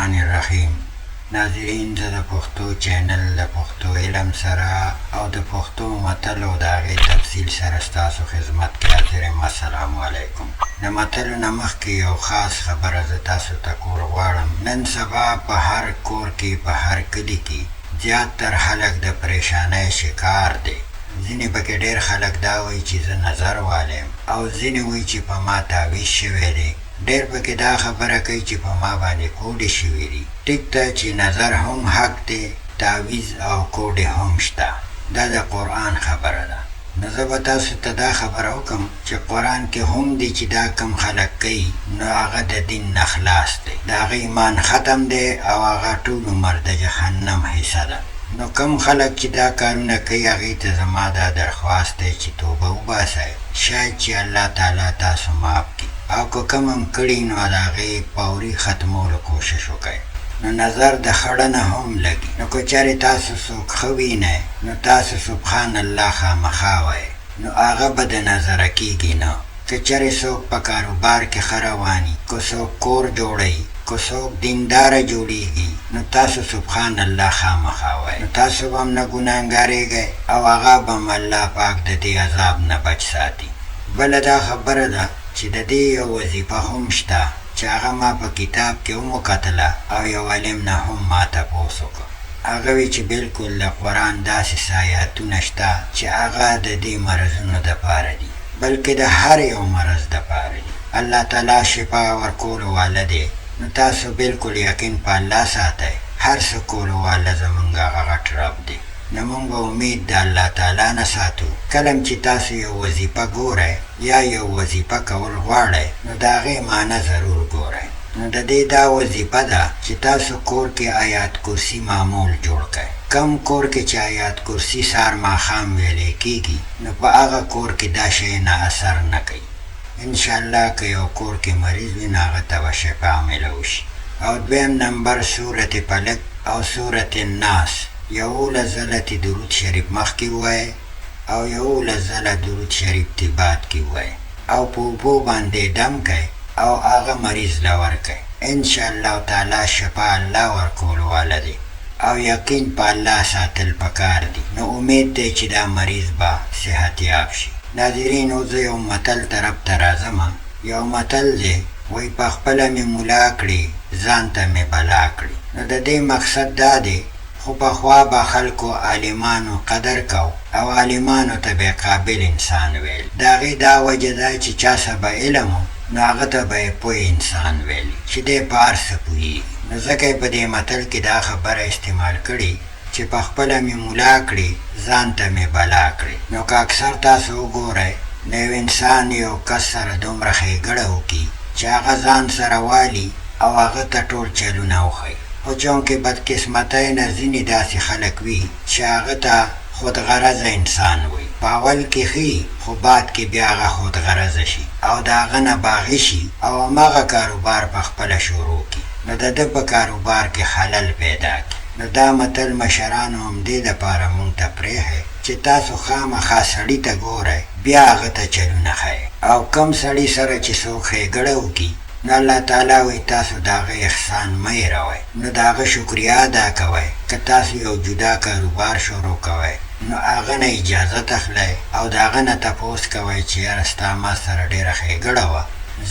الرحمن الرحیم. ناظرین، زه د پښتو چینل د پښتو علم سره او د پښتو متل او د هغې تفصیل سره ستاسو خدمت کې حاضر یم. السلام علیکم. د متلو نه مخکې یو خاص خبره زه تاسو ته کول غواړم. نن سبا په هر کور کې، په هر کلي کې زیاتر خلک د پریشانۍ شکار دي. ځینې پکې ډېر خلک دا وایي چې زه نظر والیم، او ځینې وایي چې په ما تعویض شوی دی. ډېر پکې دا خبره کوي چې په ما باندې کوډې شوي دي. ټیک ده چې نظر هم حق دی، تعویض او کوډې هم شته. دا د قرآن خبره ده. نو زه به تاسو ته دا خبره وکړم چې قرآن کې هم دی چې دا کم خلک کوي، نو هغه د دین نه خلاص دی، د هغه ایمان ختم دی او هغه ټول عمر د جهنم حصه ده. نو کم خلک چې دا کارونه کوي، هغې ته زما دا درخواست دی چې توبه وباسئ، شاید چې الله تعالی تاسو معاف کړي، او که کم هم کړي نو د هغې فوري ختمولو کوشش وکړئ. نو نظر د خړه نه هم لګي. نو که چېرې تاسو څوک ښه وینئ، نو تاسو سبحان الله خامخا وایئ، نو هغه به د نظره کېږي نه. که چېرې څوک په کاروبار کې ښه رواني، که څوک کور جوړوي، که څوک دینداره جوړېږي، نو تاسو سبحان الله خامخا وایئ، نو تاسو به هم نه ګناهګارېږئ او هغه به هم الله پاک د دې عذاب نه بچ ساتي. بله دا خبره ده چې د دې یو وظیفه هم شته چې هغه ما په کتاب کې هم وکتله، او یو عالم نه هم ما تپوس وکړ. هغه وی چې بلکل د قرآن داسې آیاتونه شته چې هغه د دې مرضونو دپاره دي، بلکې د هر یو مرض دپاره دي. الله تعالی شفا ورکولو واله دی. نو تاسو بلکل یقین په الله ساتئ. هر څه کولو واله زمونږ هغه غټ رب دی. نو موږ به امید د الله تعالی نه ساتو. کله چې تاسو یو وظیفه ګورئ یا یو وظیفه کول غواړئ، نو د هغې معنی ضرور ګورئ. نو د دې دا وظیفه ده چې تاسو کور کې آیات کرسي معمول جوړ کړئ. کم کور کې چې آیات کرسي سهار ماښام ویلی کېږي، نو په هغه کور کې دا شی نه اثر نه کوي. انشاءالله که یو کور کې مریض وي، نو هغه ته به شفا میلو شي. او دویم نمبر سورت فلق او سورت الناس 11 ځله درود شریف مخکې ووایئ، او 11 ځله درود شریف بعد کې ووایئ، او په اوبو باندې دم کئ او هغه مریض له ورکئ. انشاءالله تعالی شفا الله ورکولو واله دی، او یقین په الله ساتل پکار دي. نو امید دی چې دا مریض به صحت یاب شي. ناظرینو، زه یو متل طرف ته راځم. یو متل دی، وایي پخپله مې ملا کړي، ځان ته مې بلا کړي. نو د دې مقصد دا دی، خو پخوا به خلکو عالمانو قدر کو، او عالمانو ته به قابل انسان ویل. د هغې دا وجه ده چې چا څه به علم و، نو هغه ته به یې پوه انسان ویلي چې دی په هر څه پوهېږي. نو ځکه یې په دې متل کې دا خبره استعمال کړي چې پخپله مې ملا کړي، ځان ته مې بلا کړي. نو که اکثر تاسو وګورئ، نو یو انسان یو کس سره دومره ښېګړه وکړي چې هغه ځان سره والي او هغه ته ټول چلونه وښیي. خو چونکې بدقسمتۍ نه ځینې داسې خلک وي چې هغه ته خودغرضه انسان وي. په اول کې ښي، خو بعد کې بیا هغه خودغرضه شي او د هغه نه باغي شي او هماغه کاروبار په خپله شروع کړي. نو د ده په کاروبار کې خلل پیدا کړي. نو دا متل مشرانو هم دې دپاره مونږ ته پرېښی چې تاسو خامخا سړي ته ګورئ، بیا هغه ته چلونه ښیئ. او کم سړي سره چې څوک ښېګړه وکړي، نو الله تعالی وایي تاسو د هغه احسان مه هېروئ، نو د هغه شکریه ادا کوئ. که تاسو یو جدا کاروبار شروع کوئ، نو هغه نه اجازه اخلئ او د هغه نه تپوس کوئ چې یاره ستا ما سره ډېره ښېګړه وه،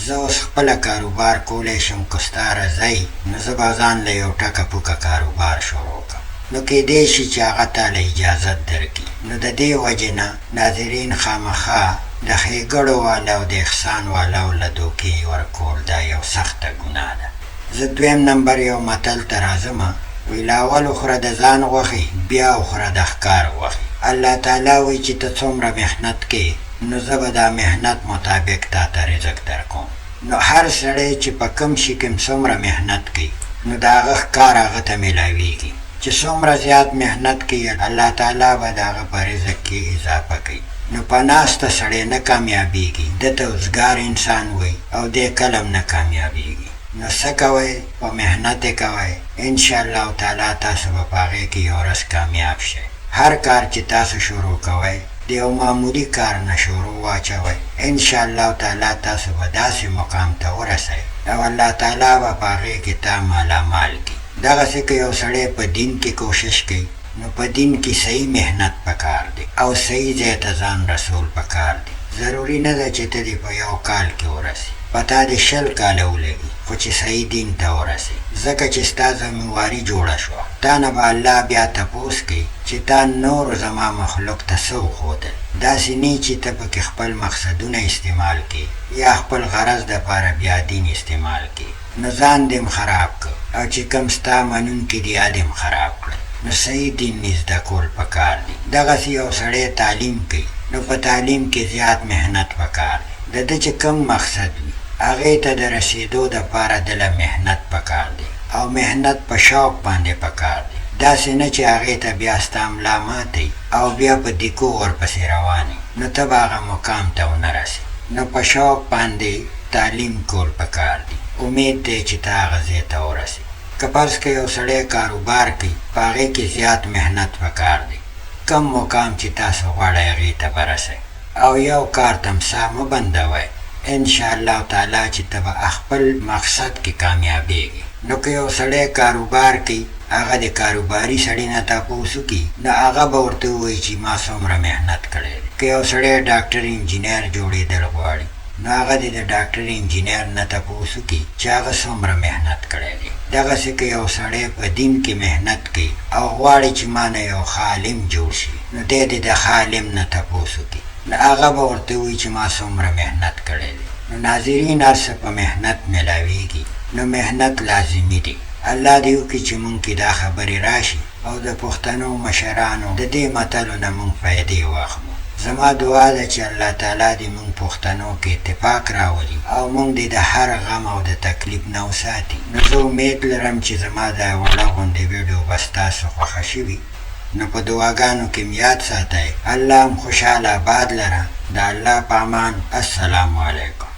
زه اوس خپله کاروبار کولی شم، که ستا رضئ، نو زه به ځان له یو ټکه پوکه کاروبار شروع کړم. نو کیدای شي چې هغه تاله اجازت درکړي. نو د دې وجې نه ناظرین، خامخا د ښېګړو والا او د احسان والاو له دوکې ورکول دا یو سخته ګناه ده. زه دویم نمبر یو متل ته راځم. وی لاول وخوره د ځان غوښې، بیا وخوره د ښکار غوښې. الله تعالی وایي چې ته څومره محنت کوې، نو زه به دا محنت مطابق تا ته رزق در کوم. نو هر سړی چې په کوم شي کې څومره محنت کوي، نو د هغه ښکار هغه ته میلاویږي. چې څومره زیات محنت کوي، الله تعالی به د هغه په رزق کې اضافه کوي. نو په ناسته سړی نه کامیابېږي، ده ته اوزګار انسان وایي، او دی کله هم نه کامیابېږي. نو څه کوئ؟ په محنت یې کوئ. انشاءالله تعالی تاسو به په هغې کې یو ورځ کامیاب شئ. هر کار چې تاسو شروع کوئ، د یو معمولي کار نه شروع واچوئ. انشاءالله تعالی تاسو به داسې مقام ته ورسئ او الله تعالی به په هغې کې تا مالامال کړي. دغسې که یو سړی په دین کې کوشش کوي نو په دین کې صحیح محنت پکار دی او صحیح ځای ته ځان رسول پکار دی. ضروري نه ده چې ته دې په یو کال کې ورسې، په تا دې 20 کاله ولګي خو چې صحیح دین ته ورسې، ځکه چې ستا ذمهواري جوړه شوه. تا نه به الله بیا تپوس کوي چې تا نور زما مخلوق ته څه وښودل. داسې نه چې ته پکې خپل مقصدونه استعمال کړي یا خپل غرض دپاره بیا دین استعمال کړي، نو ځان دې م خراب کړ او چې کوم ستا منونکي دي هغه دې م خراب کړل. نو صحیح دین مې زده کول پکار دي. دغسې یو سړی تعلیم کوي نو په تعلیم کې زیات محنت پکار دی. د ده چې کوم مقصد وي هغې ته د رسېدو دپاره دله محنت پکار دی او محنت په شوق باندې پکار دی. داسې نه چې هغې ته بیا ستا ملا ماتئ او بیا په دیکو ورپسې روان یې، نو ته به هغه مقام ته ونه رسې. نو په شوق باندې تعلیم کول پکار دی. امید دی چې ته هغه ځای ته ورسې. که فرض که یو سړی کاروبار کوي په هغې کې زیات محنت پکار دی. کم مقام چې تاسو غواړئ هغې ته به رسئ او یو کار تمسا مه بندوئ. انشاءالله تعالی چې ته به خپل مقصد کې کامیابېږي. نو که یو سړی کاروبار کوي هغه د کاروباري سړي نه تپوس وکړي نو هغه به ورته ووایي چې ما څومره محنت کړی دی. که یو سړی ډاکټر انجینر جوړېدل غواړي نو هغه دې د ډاکټر انجینر نه تپوس وکړي چې هغه څومره محنت کړی دی. دغسې که یو سړی په دین کې محنت کوي او غواړي چې ما نه یو ښه عالم جوړ شي نو دی دې د ښه عالم نه تپوس وکړي، نو هغه به ورته ووایي چې ما څومره محنت کړی دی. نو ناظرین هر څه په محنت میلاویږي، نو محنت لازمي دی. الله دې وکړي چې مونږ کې دا خبرې راشي او د پښتنو مشرانو د دې متلو نه مونږ فایدې واخلو. زما دعا ده چې الله تعالی دې مونږ پښتنو کې اتفاق راولي او مونږ دې د هر غم او د تکلیف نه وساتي. نو زه امید لرم چې زما دا وړه غوندې ویډیو به ستاسو خوښه شوي. نو په دعاګانو کې م یاد ساتئ. الله م خوشحاله آباد لره. د الله په امان. السلام علیکم.